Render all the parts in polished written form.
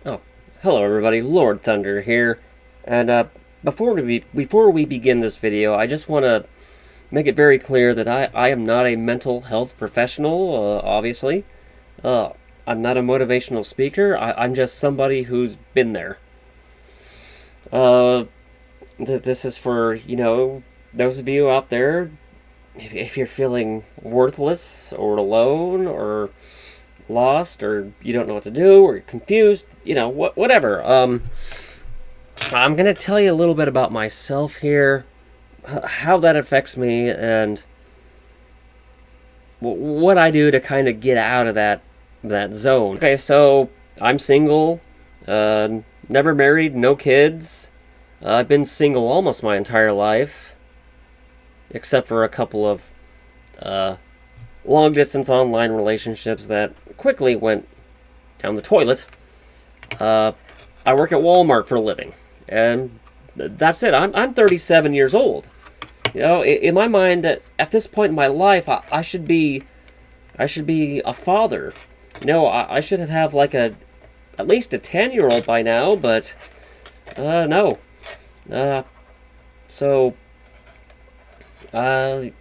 Oh, hello everybody, Lord Thunder here. And before we begin this video, I just want to make it very clear that I am not a mental health professional, obviously. Uh, I'm not a motivational speaker. I'm just somebody who's been there. Uh, this is for, those of you out there, if you're feeling worthless or alone or lost or you don't know what to do or you're confused, whatever. I'm going to tell you a little bit about myself here, how that affects me, and what I do to kind of get out of that zone. Okay, so I'm single, never married, no kids. I've been single almost my entire life, except for a couple of uh, long distance online relationships that quickly went down the toilet. Uh, I work at Walmart for a living, and that's it. I'm 37 years old. In my mind, at this point in my life, I should be a father. I should have like at least a 10-year-old by now, but no. Uh, so I'm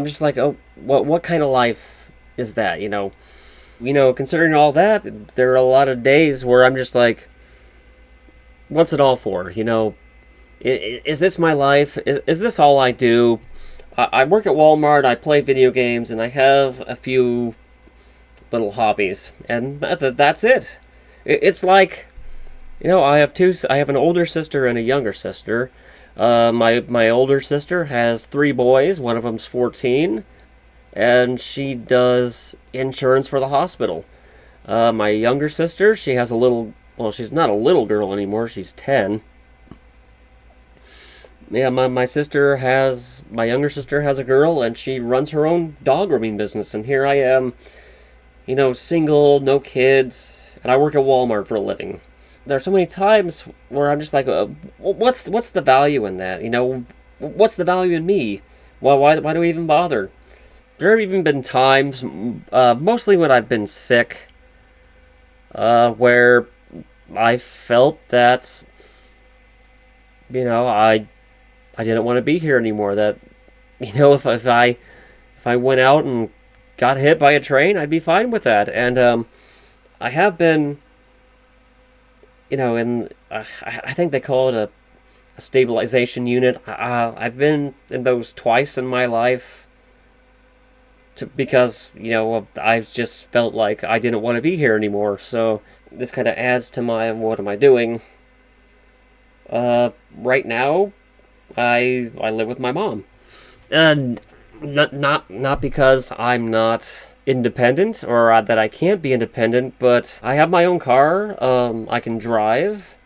just like, oh, what kind of life is that? Considering all that, there are a lot of days where I'm just like, what's it all for? Is this my life? Is this all I do? I work at Walmart, I play video games, and I have a few little hobbies, and that's it. It's like, I have an older sister and a younger sister. My older sister has three boys. One of them's 14, and she does insurance for the hospital. My younger sister, she has a little. Well, she's not a little girl anymore. She's 10. Yeah, my younger sister has a girl, and she runs her own dog grooming business. And here I am, single, no kids, and I work at Walmart for a living. There are so many times where I'm just like, what's the value in that? What's the value in me? Why do we even bother? There have even been times, mostly when I've been sick, where I felt that, I didn't want to be here anymore. That, if I went out and got hit by a train, I'd be fine with that. And I have been, in I think they call it a stabilization unit. I've been in those twice in my life because I've just felt like I didn't want to be here anymore. So this kind of adds to my what am I doing? Right now, I live with my mom, and not because I'm not independent or that I can't be independent, but I have my own car. I can drive.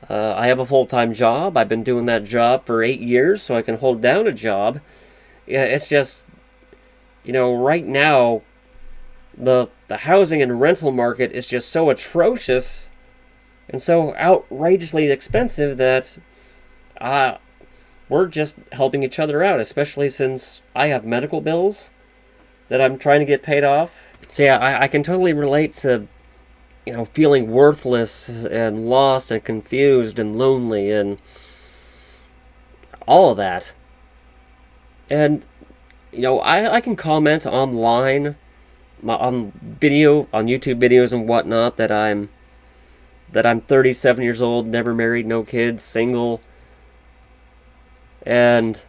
I have a full-time job. I've been doing that job for 8 years, so I can hold down a job. Yeah, it's just right now the housing and rental market is just so atrocious and so outrageously expensive that uh, we're just helping each other out, especially since I have medical bills that I'm trying to get paid off. So yeah, I can totally relate to, feeling worthless and lost and confused and lonely and all of that. And, I can comment online on YouTube videos and whatnot that I'm 37 years old, never married, no kids, single, and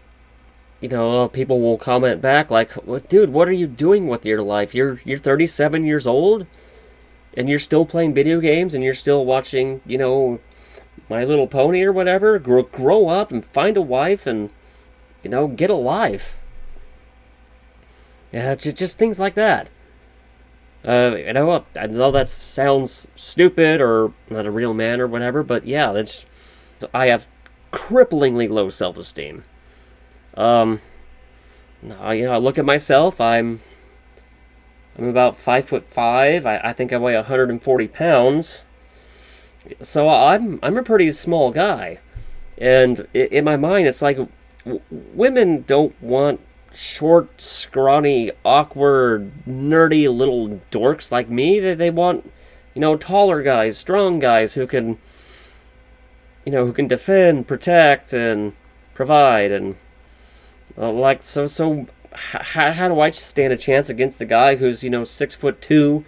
people will comment back like, well, "Dude, what are you doing with your life? You're 37 years old, and you're still playing video games, and you're still watching, My Little Pony or whatever. Grow up and find a wife, and get a life." Yeah, just things like that. I know that sounds stupid or not a real man or whatever, but yeah, I have cripplingly low self-esteem. Um, I look at myself. I'm about 5'5". I think I weigh 140 pounds. So I'm a pretty small guy, and in my mind, it's like women don't want short, scrawny, awkward, nerdy little dorks like me. They want taller guys, strong guys who can defend, protect, and provide, and how do I stand a chance against the guy who's 6'2",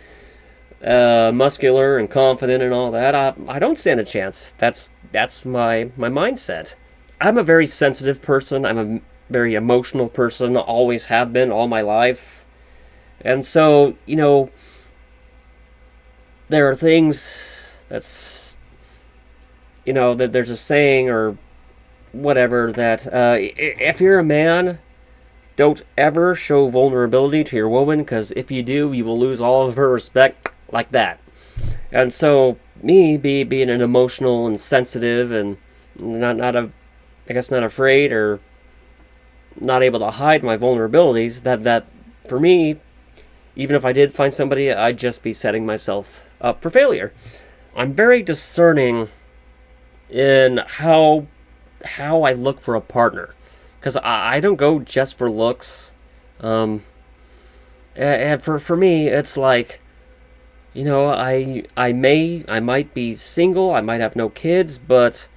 muscular and confident and all that? I don't stand a chance. That's my mindset. I'm a very sensitive person. I'm a very emotional person. Always have been all my life, and so there are things that there's a saying or whatever that if you're a man, don't ever show vulnerability to your woman, because if you do, you will lose all of her respect like that. And so, me being an emotional and sensitive and I guess not afraid or not able to hide my vulnerabilities, that for me, even if I did find somebody, I'd just be setting myself up for failure. I'm very discerning in how I look for a partner, because I don't go just for looks. And for me, it's like, I might be single, I might have no kids, but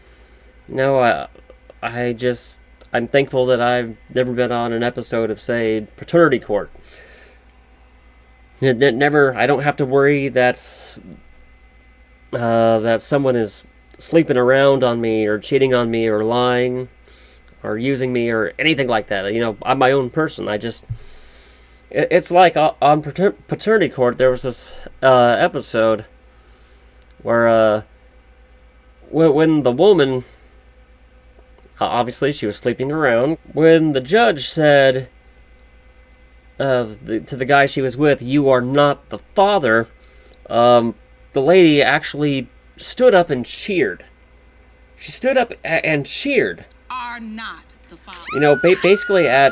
I'm thankful that I've never been on an episode of, say, paternity court. Never, I don't have to worry that someone is sleeping around on me or cheating on me or lying or using me or anything like that. I'm my own person. It's like on paternity court, there was this episode where when the woman, obviously she was sleeping around, when the judge said to the guy she was with, "You are not the father," the lady actually stood up and cheered. She stood up and cheered. Are not the father. Basically at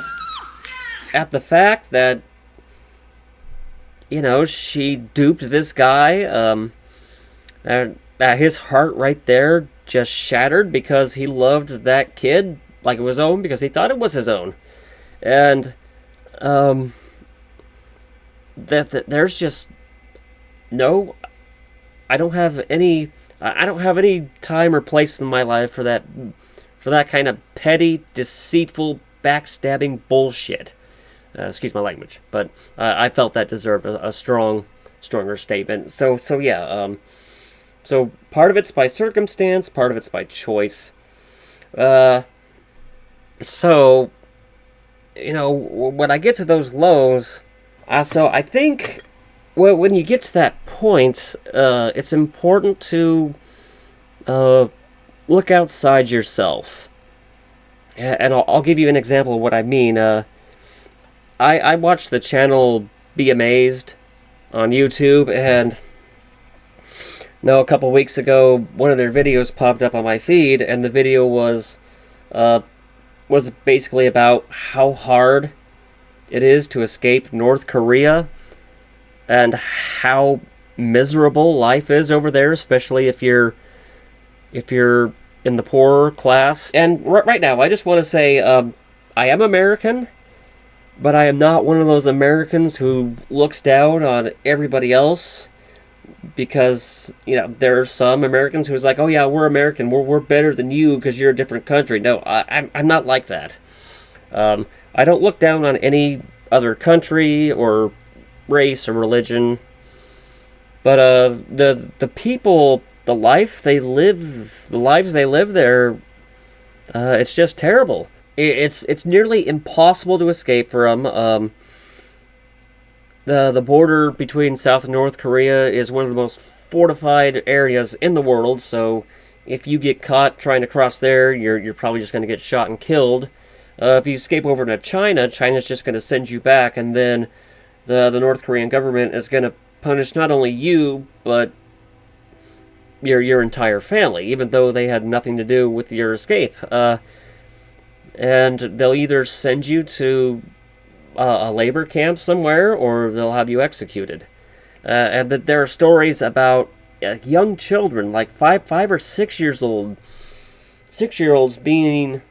the fact that she duped this guy. That his heart right there just shattered because he loved that kid like it was his own, because he thought it was his own, and that there's just no. I don't have any time or place in my life for that kind of petty, deceitful, backstabbing bullshit. Excuse my language, but I felt that deserved a stronger statement. So yeah. So part of it's by circumstance, part of it's by choice. So when I get to those lows, so I think. Well, when you get to that point, it's important to look outside yourself. And I'll give you an example of what I mean. I watched the channel Be Amazed on YouTube, and a couple weeks ago, one of their videos popped up on my feed, and the video was basically about how hard it is to escape North Korea, and how miserable life is over there, especially if you're in the poorer class. And right now, I just want to say, I am American, but I am not one of those Americans who looks down on everybody else, because there are some Americans who's like, oh yeah, we're American, we're better than you because you're a different country. No, I'm not like that. I don't look down on any other country or race or religion, but the people, the lives they live there, it's just terrible. It's nearly impossible to escape from. The border between South and North Korea is one of the most fortified areas in the world, so if you get caught trying to cross there, you're probably just going to get shot and killed. If you escape over to China, China's just going to send you back, and then the North Korean government is going to punish not only you, but your entire family, even though they had nothing to do with your escape. And they'll either send you to a labor camp somewhere, or they'll have you executed. And that there are stories about young children, like 5 or 6 years old, 6-year-olds being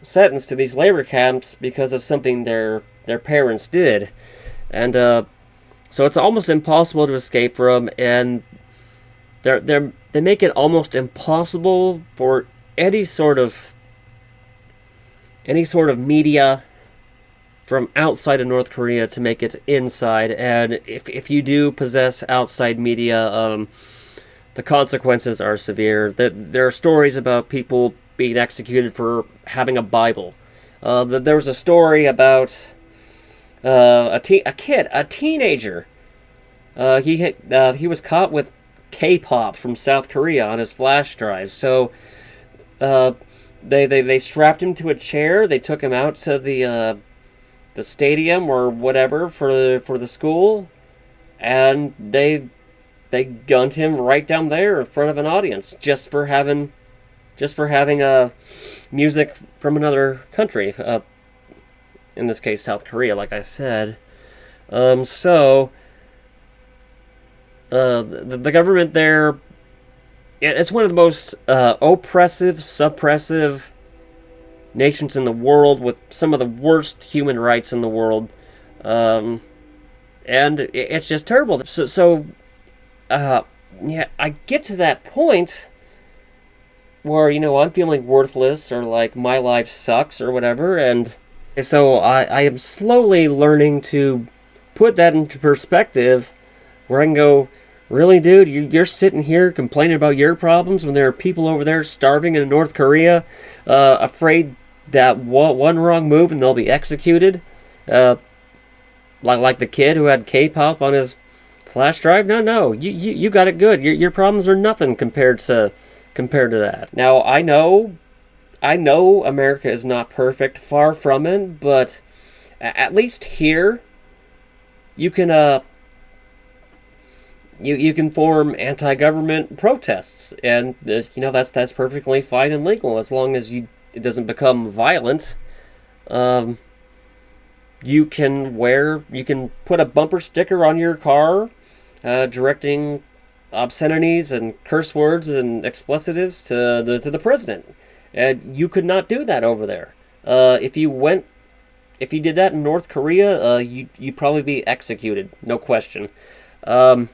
sentenced to these labor camps because of something their parents did. And So it's almost impossible to escape from, and they make it almost impossible for any sort of media from outside of North Korea to make it inside. And if you do possess outside media, the consequences are severe. There are stories about people being executed for having a Bible. There was a story about a teenager. He was caught with K-pop from South Korea on his flash drive. So uh, they strapped him to a chair. They took him out to the stadium or whatever for the school, and they gunned him right down there in front of an audience just for having music from another country. In this case, South Korea, like I said. So the government there, it's one of the most oppressive, suppressive nations in the world, with some of the worst human rights in the world, and it's just terrible. Yeah, I get to that point where I'm feeling worthless, or like my life sucks or whatever, and so I am slowly learning to put that into perspective, where I can go, really, dude, you're sitting here complaining about your problems when there are people over there starving in North Korea, afraid that one wrong move and they'll be executed, like the kid who had K-pop on his flash drive. No, you got it good. Your problems are nothing compared to that. Now I know America is not perfect, far from it, but at least here you can you can form anti-government protests, and that's perfectly fine and legal, as long as it doesn't become violent. You can put a bumper sticker on your car, directing obscenities and curse words and expletives to the president. And you could not do that over there. If you did that in North Korea, you'd probably be executed, no question. In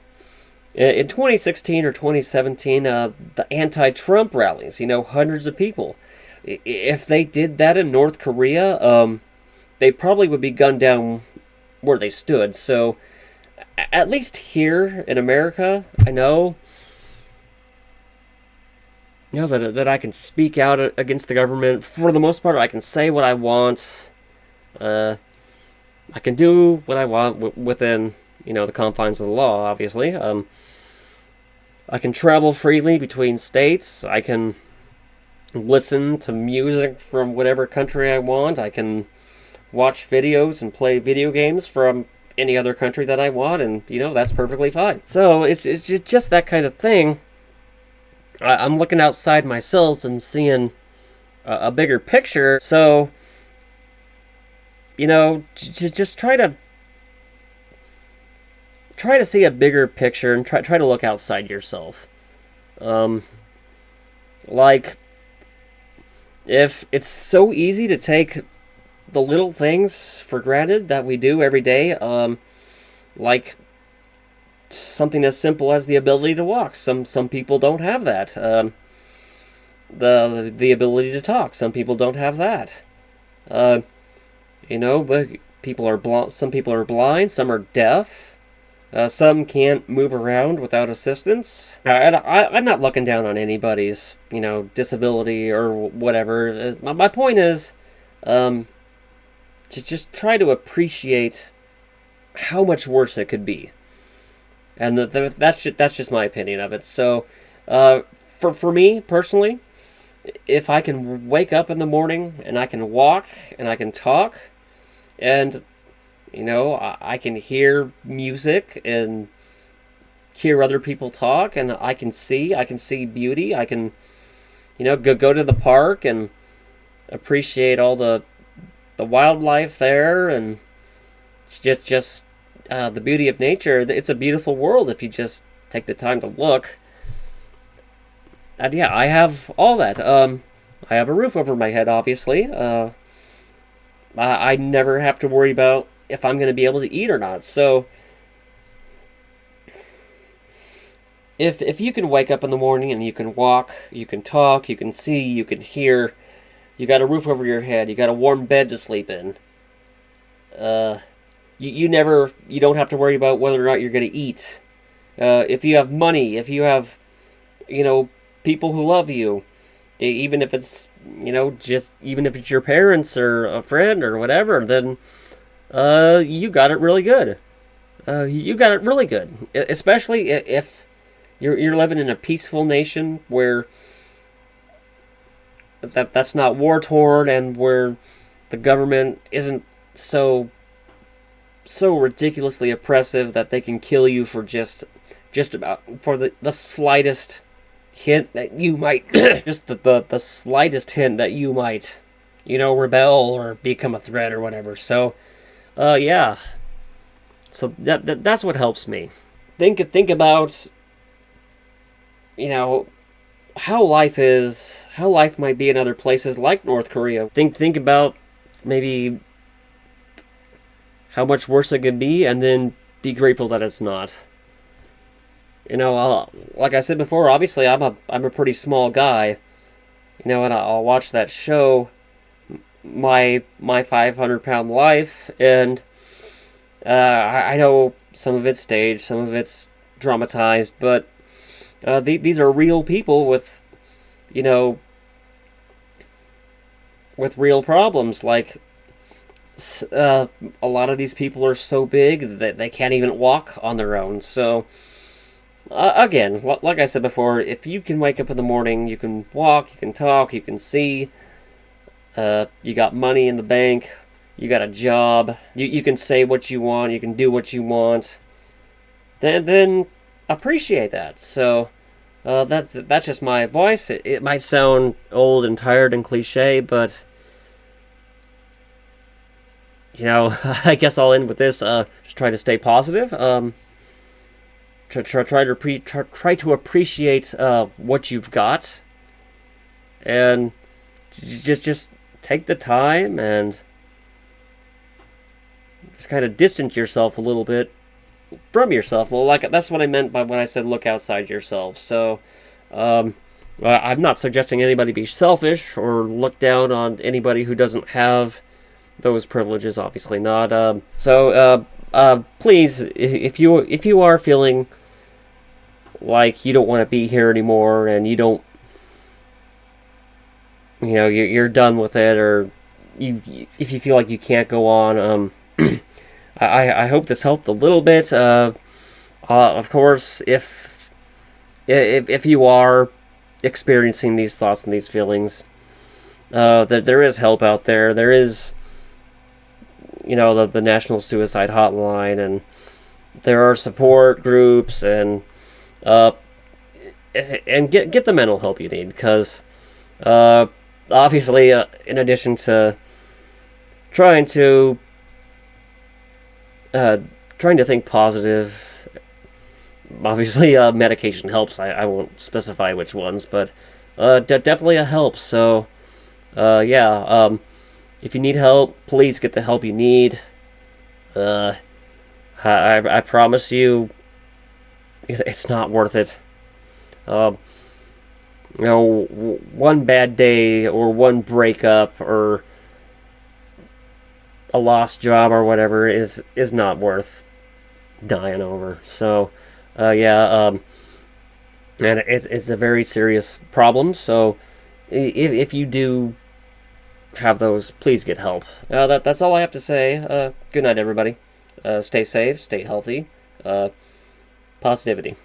2016 or 2017, the anti-Trump rallies, hundreds of people. If they did that in North Korea, they probably would be gunned down where they stood. So, at least here in America, I know that I can speak out against the government. For the most part, I can say what I want. I can do what I want within, the confines of the law, obviously. I can travel freely between states. I can listen to music from whatever country I want. I can watch videos and play video games from any other country that I want, and that's perfectly fine. So it's just that kind of thing. I'm looking outside myself and seeing a bigger picture. So just try to see a bigger picture, and try to look outside yourself. Like, if it's so easy to take the little things for granted that we do every day, like something as simple as the ability to walk. Some people don't have that. The ability to talk. Some people don't have that. But people are some people are blind. Some are deaf. Some can't move around without assistance. I'm not looking down on anybody's, disability or whatever. My point is, to just try to appreciate how much worse it could be. And that's just my opinion of it. So, for me personally, if I can wake up in the morning and I can walk and I can talk, and I can hear music and hear other people talk, and I can see beauty. I can go to the park and appreciate all the wildlife there, and just the beauty of nature. It's a beautiful world if you just take the time to look. And yeah, I have all that. I have a roof over my head, obviously. I never have to worry about if I'm going to be able to eat or not. So if you can wake up in the morning and you can walk, you can talk, you can see, you can hear, you got a roof over your head, you got a warm bed to sleep in. You don't have to worry about whether or not you're going to eat. If you have money, if you have, people who love you, even if it's, just even if it's your parents or a friend or whatever, then you got it really good. You got it really good, especially if you're living in a peaceful nation where that's not war torn and where the government isn't so ridiculously oppressive that they can kill you for just about for the slightest hint that you might just the slightest hint that you might rebel or become a threat or whatever. So yeah, so that's what helps me think about how life might be in other places like North Korea. Think about maybe how much worse it could be, and then be grateful that it's not. Like I said before, obviously I'm a pretty small guy, and I'll watch that show, my 500-pound life, and I know some of it's staged, some of it's dramatized, but these are real people with real problems. Like a lot of these people are so big that they can't even walk on their own. So again, like I said before, if you can wake up in the morning, you can walk, you can talk, you can see, you got money in the bank, you got a job, you can say what you want, you can do what you want, then appreciate that. So that's just my advice. It might sound old and tired and cliche, but I guess I'll end with this. Just try to stay positive. Try to appreciate what you've got, and just take the time and just kind of distance yourself a little bit from yourself. Well, like that's what I meant by when I said look outside yourself. So I'm not suggesting anybody be selfish or look down on anybody who doesn't have those privileges. Obviously not. Please, if you are feeling like you don't want to be here anymore and you don't, you're done with it, or if you feel like you can't go on, I hope this helped a little bit. Of course, if you are experiencing these thoughts and these feelings, there is help out there. There is, the National Suicide Hotline, and there are support groups, and get the mental help you need, because obviously, in addition to trying to think positive, obviously medication helps. I won't specify which ones, but definitely a help. So if you need help, please get the help you need. I promise you, it's not worth it. One bad day or one breakup or a lost job or whatever is not worth dying over. So and it's a very serious problem. So if you do have those, please get help. That's all I have to say. Good night, everybody. Stay safe, stay healthy. Positivity.